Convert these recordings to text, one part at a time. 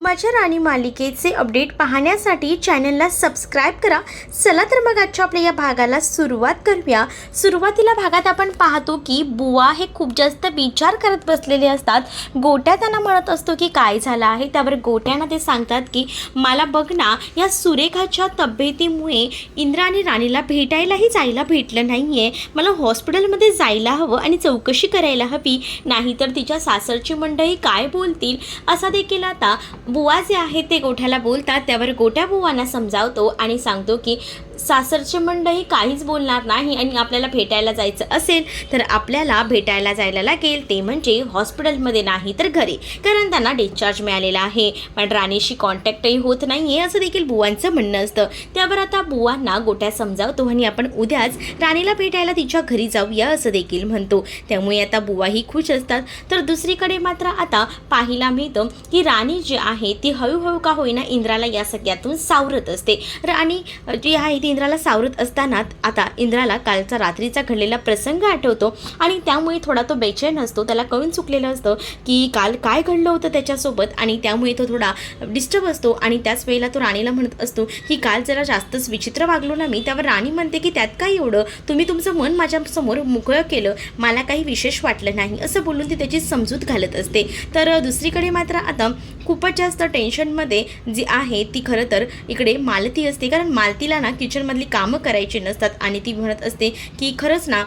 माझ्या राणी मालिकेचे अपडेट पाहण्यासाठी चॅनलला सबस्क्राईब करा। चला तर मग आजच्या आपल्या या भागाला सुरुवात करूया। सुरुवातीला भागात आपण पाहतो की बुवा हे खूप जास्त विचार करत बसलेले असतात। गोट्या त्यांना म्हणत असतो की काय झालं आहे, त्यावर गोट्यांना ते सांगतात की मला बघ ना, या सुरेखाच्या तब्येतीमुळे इंद्रा आणि राणीला भेटायलाही जायला भेटलं नाहीये। मला हॉस्पिटलमध्ये जायला हवं आणि चौकशी करायला हवी, नाहीतर तिच्या सासरची मंडळी काय बोलतील असा देखील आता बुवा जे आहे ते गोठ्याला बोलतात। त्यावर गोट्या बुवांना समजावतो आणि सांगतो की सासरचे मंडळी काहीच बोलणार नाही आणि आपल्याला भेटायला जायचं असेल तर आपल्याला भेटायला जायला लागेल, ते म्हणजे हॉस्पिटलमध्ये नाही तर घरी, कारण त्यांना डिस्चार्ज मिळालेला आहे। पण राणीशी कॉन्टॅक्टही होत नाही आहे असं देखील बुवांचं म्हणणं असतं। त्यावर आता बुवांना गोट्या समजावतो आणि आपण उद्याच राणीला भेटायला तिच्या घरी जाऊया असं देखील म्हणतो। त्यामुळे आता बुवाही खुश असतात। तर दुसरीकडे मात्र आता पाहायला मिळतं की राणी जी आहे ती हळूहळू का होईना इंद्राला या सगळ्यातून सावरत असते। राणी जी आहे इंद्राला सावरत असताना आता इंद्राला कालचा रात्रीचा घडलेला प्रसंग आठवतो आणि त्यामुळे थोडा तो बेचैन असतो। त्याला कळून चुकलेलं असतं की काल काय घडलं होतं त्याच्यासोबत आणि त्यामुळे तो थोडा डिस्टर्ब असतो आणि त्याच वेळेला तो राणीला म्हणत असतो की काल जरा जास्तच विचित्र वागलो ना मी। त्यावर राणी म्हणते की त्यात काय एवढं, तुम्ही तुमचं मन माझ्यासमोर मोकळं केलं, मला काही विशेष वाटलं नाही असं बोलून ती त्याची समजूत घालत असते। तर दुसरीकडे मात्र आता खूपच जास्त टेन्शनमध्ये जी आहे ती खरं तर इकडे मालती असते, कारण मालतीला ना किचनमधली कामं करायची नसतात आणि ती म्हणत असते की खरंच ना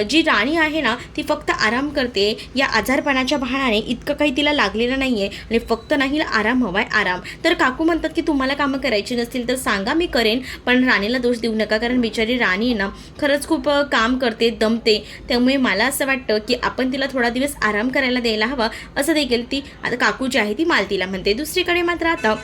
जी राणी आहे ना ती फक्त आराम करते, या आजारपणाच्या बहाण्याने इतकं काही तिला लागलेलं नाही आहे आणि फक्त नाही आराम हवाय आराम। तर काकू म्हणतात की तुम्हाला कामं करायची नसतील तर सांगा, मी करेन, पण राणीला दोष देऊ नका, कारण बिचारी राणी आहे ना खरंच खूप काम करते, दमते, त्यामुळे मला असं वाटतं की आपण तिला थोडा दिवस आराम करायला द्यायला हवा असं देखील ती आता काकू जी आहे ती मालतीला म्हणते। दुसरीकडे मात्र आता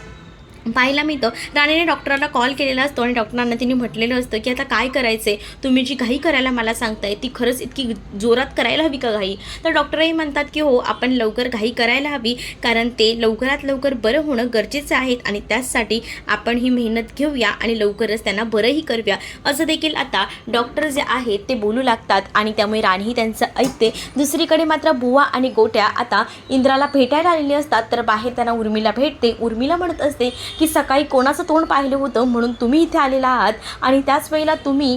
पाहायला मिळतं राणीने डॉक्टरांना कॉल केलेला असतो आणि डॉक्टरांना तिने म्हटलेलं असतं की आता काय करायचे, तुम्ही जी घाई करायला मला सांगताय ती खरंच इतकी जोरात करायला हवी का घाई? तर डॉक्टरही म्हणतात की हो, आपण लवकर घाई करायला हवी, कारण ते लवकरात लवकर बरं होणं गरजेचं आहे आणि त्याचसाठी आपण ही मेहनत घेऊया आणि लवकरच त्यांना बरंही करूया असं देखील आता डॉक्टर जे आहेत ते बोलू लागतात आणि त्यामुळे राणीही त्यांचं ऐकते। दुसरीकडे मात्र बुवा आणि गोट्या आता इंद्राला भेटायला आलेले असतात, तर बाहेर त्यांना उर्मिला भेटते। उर्मिला म्हणत असते की सकाळी कोणाचं तोंड पाहिलं होतं म्हणून तुम्ही इथे आलेला आहात आणि त्याच वेळेला तुम्ही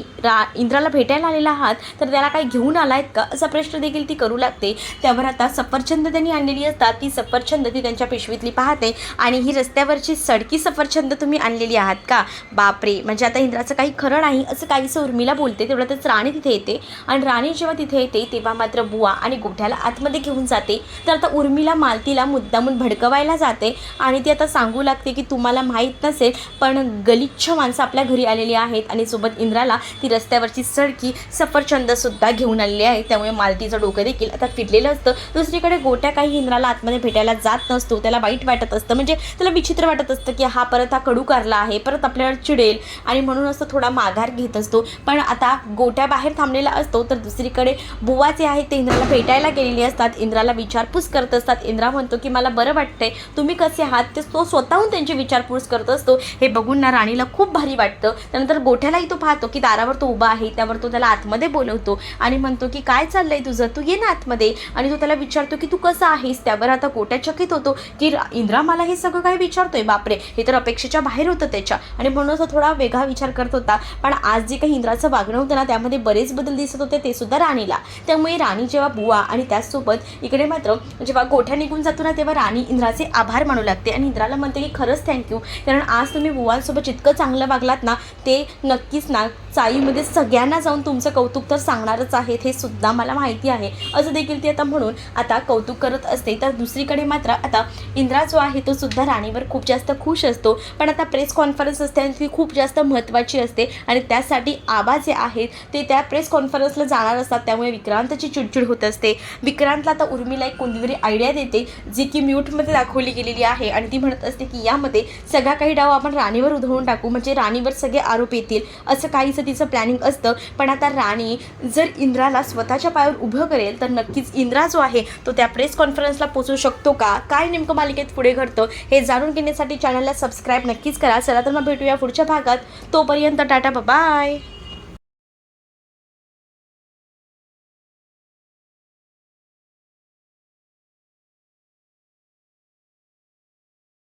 इंद्राला भेटायला आलेला आहात, तर त्याला काही घेऊन आलायत का असा प्रश्न देखील ती करू लागते। त्यावर आता सफरचंद त्यांनी आणलेली असतात, ती सफरचंद ती त्यांच्या पिशवीतली पाहते आणि ही रस्त्यावरची सडकी सफरचंद तुम्ही आणलेली आहात का? बापरे, म्हणजे आता इंद्राचं काही खरं नाही असं काहीसं उर्मिला बोलते। तेवढ्यातच राणी तिथे येते आणि राणी जेव्हा तिथे येते तेव्हा मात्र बुवा आणि गोठ्याला आतमध्ये घेऊन जाते। तर आता उर्मिला मालतीला मुद्दामून भडकवायला जाते आणि ती आता सांगू लागते की तुम्हाला माहीत नसेल पण गलिच्छ माणसं आपल्या घरी आलेली आहेत आणि सोबत इंद्राला ती रस्त्यावरची सडकी सफरचंद सुद्धा घेऊन आलेली आहे। त्यामुळे मालतीचं डोकं देखील आता फिरलेलं असतं। दुसरीकडे गोट्या काही इंद्राला आतमध्ये भेटायला जात नसतो, त्याला वाईट वाटत असतं, म्हणजे त्याला विचित्र वाटत असतं की हा परत हा कडू कारला आहे, परत आपल्याला चिडेल आणि म्हणून असं थोडा माघार घेत असतो। पण आता गोट्या बाहेर थांबलेला असतो, तर दुसरीकडे बुवा जे आहे ते इंद्राला भेटायला गेलेली असतात, इंद्राला विचारपूस करत असतात। इंद्रा म्हणतो की मला बरं वाटतंय, तुम्ही कसे आहात, ते तो स्वतःहून त्यांची विचारपूस करत असतो। हे बघून ना राणीला खूप भारी वाटतं। त्यानंतर गोठ्यालाही तो पाहतो की दारावर तो उभा आहे, त्यावर तो त्याला आतमध्ये बोलवतो आणि म्हणतो की काय चाललंय तुझं, तू ये ना आतमध्ये, आणि तो त्याला विचारतो की तू कसं आहेस। त्यावर आता गोट्या चकित होतो की इंद्रा मला हे सगळं काय विचारतोय, बापरे, हे तर अपेक्षेच्या बाहेर होतं त्याच्या, आणि म्हणून तो थोडा वेगळा विचार करत होता। पण आज जे काही इंद्राचं वागणं होतं ना त्यामध्ये बरेच बदल दिसत होते, ते सुद्धा राणीला। त्यामुळे राणी जेव्हा बुवा आणि त्याचसोबत इकडे मात्र जेव्हा गोठ्या निघून जातो ना तेव्हा राणी इंद्राचे आभार मानू लागते आणि इंद्राला म्हणते की खरंच थँक्यू, कारण आज तुम्ही बुवांसोबत इतकं चांगलं वागलात ना, ते नक्कीच ना चाळीमध्ये सगळ्यांना जाऊन तुमचं कौतुक तर सांगणारच आहेत, हे सुद्धा मला माहिती आहे असं देखील ती आता म्हणून आता कौतुक करत असते। तर दुसरीकडे मात्र आता इंद्रा जो आहे तो सुद्धा राणीवर खूप जास्त खुश असतो। पण आता प्रेस कॉन्फरन्स असते आणि ती खूप जास्त महत्त्वाची असते आणि त्यासाठी आबा जे आहेत ते त्या प्रेस कॉन्फरन्सला जाणार असतात, त्यामुळे विक्रांतची चिडचिड होत असते। विक्रांतला आता उर्मिला एक कोणतीतरी आयडिया देते जी की म्यूटमध्ये दाखवली गेलेली आहे आणि ती म्हणत असते की यामध्ये सगळा काही डाव आपण राणीवर उधळून टाकू, म्हणजे राणीवर सगळे आरोप येतील असं काहीसं तिचं प्लॅनिंग असतं। पण आता राणी जर इंद्राला स्वतःच्या पायावर उभं करेल तर नक्कीच इंद्रा जो आहे तो त्या प्रेस कॉन्फरन्सला पोहोचू शकतो का, काय नेमकं मालिकेत पुढे घडतं हे जाणून घेण्यासाठी चॅनलला सबस्क्राईब नक्कीच करा। चला तर मग भेटूया पुढच्या भागात, तोपर्यंत टाटा बाय।